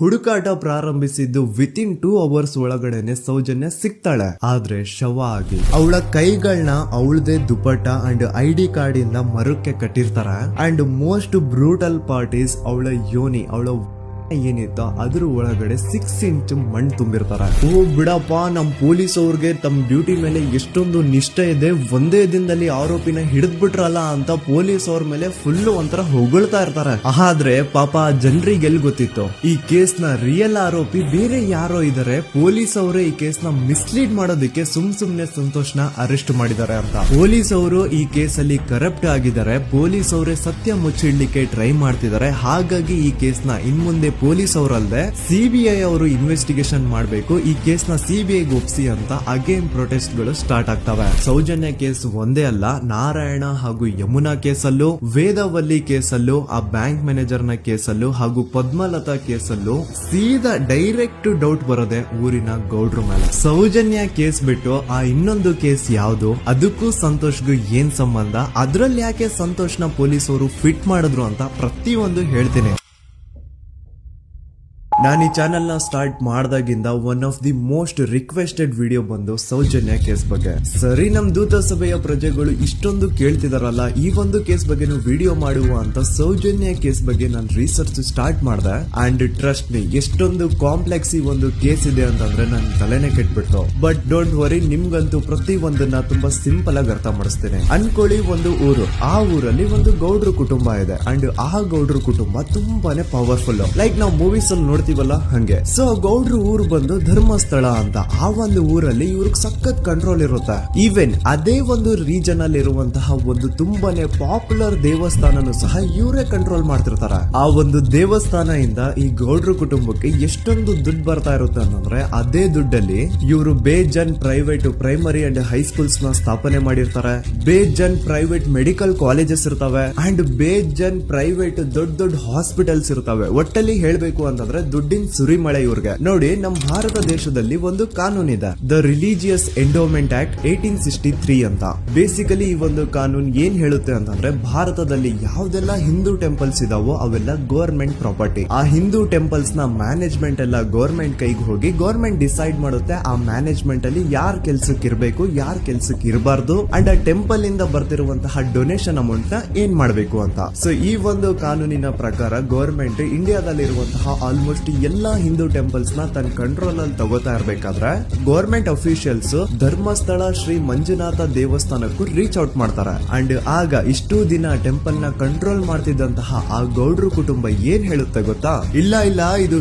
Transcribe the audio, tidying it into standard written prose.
ಹುಡುಕಾಟ ಪ್ರಾರಂಭಿಸಿದ್ದು within 2 hours ಒಳಗಡೆನೆ ಸೌಜನ್ಯ ಸಿಗ್ತಾಳೆ. ಆದ್ರೆ ಶವ ಆಗಿ ಅವಳ ಕೈಗಳನ್ನ ಅವಳದೇ ದುಪಟ್ಟ ಅಂಡ್ ID ಕಾರ್ಡ್ ಇಂದ ಮರಕ್ಕೆ ಕಟ್ಟಿರ್ತಾರೆ. And most brutal part is ಅವಳ ಯೋನಿ, ಅವಳ ಏನಿತ್ತ ಅದ್ರ ಒಳಗಡೆ 6 ಇಂಚ್ ಮಣ್ಣು ತುಂಬಿರ್ತಾರ. ಓ ಬಿಡಪ್ಪ, ನಮ್ ಪೊಲೀಸ್ ಅವ್ರಿಗೆ ತಮ್ಮ ಡ್ಯೂಟಿ ಮೇಲೆ ಎಷ್ಟೊಂದು ನಿಷ್ಠೆ ಇದೆ, ಒಂದೇ ದಿನದಲ್ಲಿ ಆರೋಪಿನ ಹಿಡಿದ್ಬಿಟ್ರಲ್ಲ ಅಂತ ಪೊಲೀಸ್ ಅವ್ರ ಮೇಲೆ ಫುಲ್ ಒಂಥರ ಹೊಗಳ್ತಾ ಇರ್ತಾರೆ. ಆದ್ರೆ ಪಾಪ ಜನರಿಗೆ ಎಲ್ಲಿ ಗೊತ್ತಿತ್ತು ಈ ಕೇಸ್ ನ ರಿಯಲ್ ಆರೋಪಿ ಬೇರೆ ಯಾರೋ ಇದಾರೆ, ಪೊಲೀಸ್ ಅವರೇ ಈ ಕೇಸ್ ನ ಮಿಸ್ಲೀಡ್ ಮಾಡೋದಕ್ಕೆ ಸುಮ್ನೆ ಸಂತೋಷ್ನ ಅರೆಸ್ಟ್ ಮಾಡಿದ್ದಾರೆ ಅಂತ. ಪೊಲೀಸ್ ಅವರು ಈ ಕೇಸ್ ಅಲ್ಲಿ ಕರಪ್ಟ್ ಆಗಿದ್ದಾರೆ, ಪೊಲೀಸ್ ಅವರೇ ಸತ್ಯ ಮುಚ್ಚಿಡ್ಲಿಕ್ಕೆ ಟ್ರೈ ಮಾಡ್ತಿದ್ದಾರೆ. ಹಾಗಾಗಿ ಈ ಕೇಸ್ ನ ಇನ್ಮುಂದೆ ಪೊಲೀಸ್ ಅವರಲ್ಲದೆ CBI ಅವರು ಇನ್ವೆಸ್ಟಿಗೇಷನ್ ಮಾಡಬೇಕು, ಈ ಕೇಸ್ ನ CBI ಒಪ್ಸಿ ಅಂತ ಅಗೇನ್ ಪ್ರೊಟೆಸ್ಟ್ ಗಳು ಸ್ಟಾರ್ಟ್ ಆಗ್ತವೆ. ಸೌಜನ್ಯ ಕೇಸ್ ಒಂದೇ ಅಲ್ಲ, ನಾರಾಯಣ ಹಾಗೂ ಯಮುನಾ ಕೇಸಲ್ಲೂ, ವೇದವಲ್ಲಿ ಕೇಸಲ್ಲೂ, ಆ ಬ್ಯಾಂಕ್ ಮ್ಯಾನೇಜರ್ ನ ಕೇಸಲ್ಲೂ ಹಾಗೂ ಪದ್ಮಲತಾ ಕೇಸಲ್ಲೂ ಸೀದಾ ಡೈರೆಕ್ಟ್ ಡೌಟ್ ಬರೋದೆ ಊರಿನ ಗೌಡ್ರ ಮೇಲೆ. ಸೌಜನ್ಯ ಕೇಸ್ ಬಿಟ್ಟು ಆ ಇನ್ನೊಂದು ಕೇಸ್ ಯಾವುದು, ಅದಕ್ಕೂ ಸಂತೋಷ್ಗೂ ಏನ್ ಸಂಬಂಧ, ಅದ್ರಲ್ಲಿ ಯಾಕೆ ಸಂತೋಷ್ನ ಪೊಲೀಸ್ ಅವರು ಫಿಟ್ ಮಾಡಿದ್ರು ಅಂತ ಪ್ರತಿಯೊಂದು ಹೇಳ್ತೀನಿ. ನಾನು ಈ ಚಾನೆಲ್ ನ ಸ್ಟಾರ್ಟ್ ಮಾಡ್ದಾಗಿಂದ one of the most requested video ಬಂದು ಸೌಜನ್ಯ ಕೇಸ್ ಬಗ್ಗೆ. ಸರಿ, ನಮ್ ದೂತ ಸಭೆಯ ಪ್ರಜೆಗಳು ಇಷ್ಟೊಂದು ಕೇಳ್ತಿದಾರಲ್ಲ, ಈ ಒಂದು ಕೇಸ್ ಬಗ್ಗೆ ವಿಡಿಯೋ ಮಾಡುವ ಅಂತ ಸೌಜನ್ಯ ಕೇಸ್ ಬಗ್ಗೆ ನಾನು ರಿಸರ್ಚ್ ಸ್ಟಾರ್ಟ್ ಮಾಡ್ದೆ. ಅಂಡ್ ಟ್ರಸ್ಟ್ ಮೀ, ಎಷ್ಟೊಂದು ಕಾಂಪ್ಲೆಕ್ಸ್ ಈ ಒಂದು ಕೇಸ್ ಇದೆ ಅಂತಂದ್ರೆ ನನ್ ತಲೆನೇ ಕೆಟ್ಬಿಡ್ತು. ಬಟ್ ಡೋಂಟ್ ವರಿ, ನಿಮ್ಗಂತೂ ಪ್ರತಿ ಒಂದನ್ನ ತುಂಬಾ ಸಿಂಪಲ್ ಆಗಿ ಅರ್ಥ ಮಾಡಿಸ್ತೇನೆ. ಅನ್ಕೊಳ್ಳಿ, ಒಂದು ಊರು, ಆ ಊರಲ್ಲಿ ಒಂದು ಗೌಡ್ರ ಕುಟುಂಬ ಇದೆ. ಅಂಡ್ ಆ ಗೌಡ್ರ ಕುಟುಂಬ ತುಂಬಾನೇ ಪವರ್ಫುಲ್, ಲೈಕ್ ನಾವು ಮೂವೀಸ್ ಅಲ್ಲಿ ನೋಡ್ತೀವಲ್ಲ ಹಂಗೆ. ಸೊ ಗೌಡ್ರು ಊರು ಬಂದು ಧರ್ಮಸ್ಥಳ ಅಂತ, ಆ ಒಂದು ಊರಲ್ಲಿ ಇವ್ರಿಗೆ ಸಖತ್ ಕಂಟ್ರೋಲ್ ಇರುತ್ತೆ. ಈವನ್ ಅದೇ ಒಂದು ರೀಜನ್ ಅಲ್ಲಿ ಇರುವಂತಹ ಒಂದು ತುಂಬಾನೇ ಪಾಪ್ಯುಲರ್ ದೇವಸ್ಥಾನನು ಸಹ ಇವರೇ ಕಂಟ್ರೋಲ್ ಮಾಡ್ತಿರ್ತಾರೆ. ಆ ಒಂದು ದೇವಸ್ಥಾನ ಇಂದ ಈ ಗೌಡ್ರ ಕುಟುಂಬಕ್ಕೆ ಎಷ್ಟೊಂದು ದುಡ್ಡು ಬರ್ತಾ ಇರುತ್ತೆ ಅಂತಂದ್ರೆ, ಅದೇ ದುಡ್ಡಲ್ಲಿ ಇವರು ಬೇಜನ್ ಪ್ರೈವೇಟ್ ಪ್ರೈಮರಿ ಅಂಡ್ ಹೈಸ್ಕೂಲ್ಸ್ ನ ಸ್ಥಾಪನೆ ಮಾಡಿರ್ತಾರೆ, ಬೇಜನ್ ಪ್ರೈವೇಟ್ ಮೆಡಿಕಲ್ ಕಾಲೇಜಸ್ ಇರ್ತವೆ, ಅಂಡ್ ಬೇಜನ್ ಪ್ರೈವೇಟ್ ದೊಡ್ಡ ಹಾಸ್ಪಿಟಲ್ಸ್ ಇರ್ತವೆ. ಒಟ್ಟಲ್ಲಿ ಹೇಳ್ಬೇಕು ಅಂತಂದ್ರೆ ದುಡ್ಡಿನ ಸುರಿಮಳೆ ಇವ್ರಿಗೆ. ನೋಡಿ, ನಮ್ಮ ಭಾರತ ದೇಶದಲ್ಲಿ ಒಂದು ಕಾನೂನಿದೆ, ದ ರಿಲಿಜಿಯಸ್ ಎಂಡೋಮೆಂಟ್ ಆಕ್ಟ್ 1863 ಅಂತ. ಬೇಸಿಕಲಿ ಈ ಒಂದು ಕಾನೂನು ಏನ್ ಹೇಳುತ್ತೆ ಅಂತಂದ್ರೆ, ಭಾರತದಲ್ಲಿ ಯಾವ್ದೆಲ್ಲ ಹಿಂದೂ ಟೆಂಪಲ್ಸ್ ಇದಾವೋ ಅವೆಲ್ಲ ಗವರ್ಮೆಂಟ್ ಪ್ರಾಪರ್ಟಿ. ಆ ಹಿಂದೂ ಟೆಂಪಲ್ಸ್ ನ ಮ್ಯಾನೇಜ್ಮೆಂಟ್ ಎಲ್ಲ ಗವರ್ಮೆಂಟ್ ಕೈಗೆ ಹೋಗಿ ಗವರ್ಮೆಂಟ್ ಡಿಸೈಡ್ ಮಾಡುತ್ತೆ ಆ ಮ್ಯಾನೇಜ್ಮೆಂಟ್ ಅಲ್ಲಿ ಯಾರ್ ಕೆಲ್ಸಕ್ಕೆ ಇರಬೇಕು, ಯಾರ್ ಕೆಲ್ಸಕ್ಕೆ ಇರಬಾರ್ದು, ಅಂಡ್ ಆ ಟೆಂಪಲ್ ಇಂದ ಬರ್ತಿರುವಂತಹ ಡೊನೇಷನ್ ಅಮೌಂಟ್ ನ ಏನ್ ಮಾಡಬೇಕು ಅಂತ. ಸೊ ಈ ಒಂದು ಕಾನೂನಿನ ಪ್ರಕಾರ ಗವರ್ಮೆಂಟ್ ಇಂಡಿಯಾದಲ್ಲಿರುವಂತಹ ಆಲ್ಮೋಸ್ಟ್ ಎಲ್ಲಾ ಹಿಂದೂ ಟೆಂಪಲ್ಸ್ ನ ತನ್ನ ಕಂಟ್ರೋಲ್ ಅಲ್ಲಿ ತಗೋತಾ ಇರ್ಬೇಕಾದ್ರೆ ಗವರ್ಮೆಂಟ್ ಅಫಿಷಿಯಲ್ಸ್ ಧರ್ಮಸ್ಥಳ ಶ್ರೀ ಮಂಜುನಾಥ ದೇವಸ್ಥಾನಕ್ಕೂ ರೀಚ್ ಔಟ್ ಮಾಡ್ತಾರೆ. ಅಂಡ್ ಆಗ ಇಷ್ಟು ದಿನ ಟೆಂಪಲ್ ನ ಕಂಟ್ರೋಲ್ ಮಾಡ್ತಿದ್ದಂತಹ ಆ ಗೌಡ್ರ ಕುಟುಂಬ ಏನ್ ಹೇಳುತ್ತೆ ಗೊತ್ತಾ, ಇಲ್ಲ ಇದು